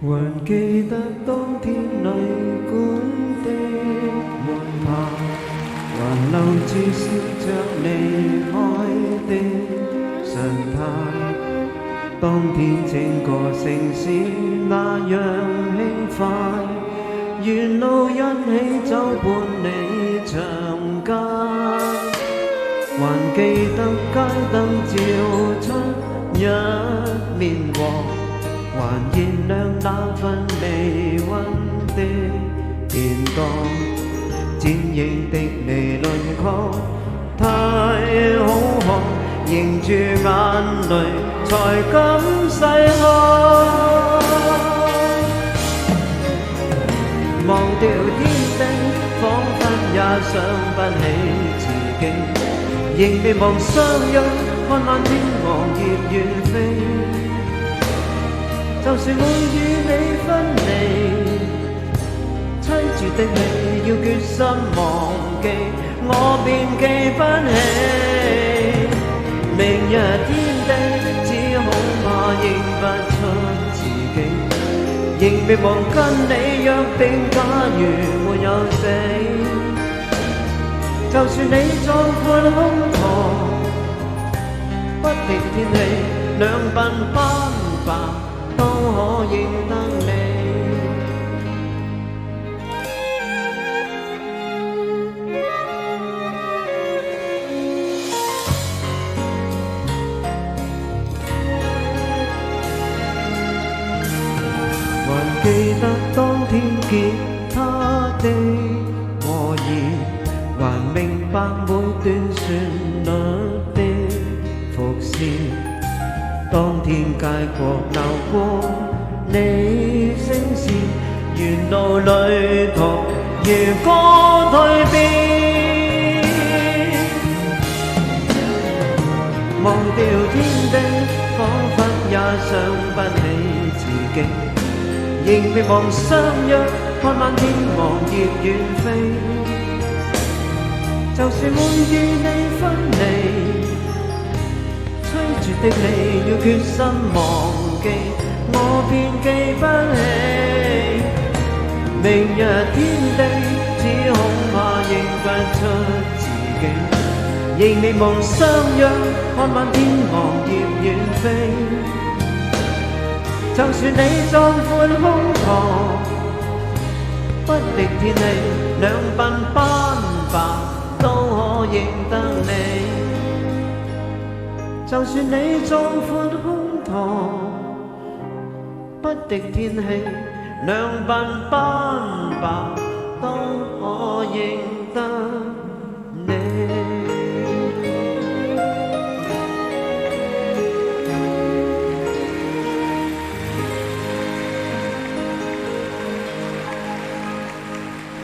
還記得當天旅館的門牌，還留住笑着離開的神態。當天整個城市那樣輕快，沿路一起走伴你長街，還記得街燈照出一面黃，還燃亮那份微溫的電光，剪影的你輪廓太好看，凝住眼淚才敢細看。忘掉天地，彷彿也想不起自己，仍未忘相約，看漫天黃葉遠飛。就算會與你分離，凄絕的你要決心忘記，我便記不起。明日天地，只恐怕認不出自己。仍未忘跟你約定，假如沒有死，就算你壯闊胸膛，不敵天氣，兩鬢斑白都可認得你。還記得當天結他的和弦，還明白每段旋律的伏線。當天街角流過你聲線，沿路旅途如歌蛻變。忘掉天地，彷彿也想不起自己。仍未忘相約，看漫天黃葉遠飛。就算會與你分離，凄絕的你要決心忘記，我便記不起。明日天地，只恐怕認不出自己。仍未忘相約，看漫天黃葉遠飛。就算你壯闊胸膛，不敵天氣，兩鬢斑白都可認得你。就算你壯闊胸膛，不敵天氣，兩鬢斑白都可認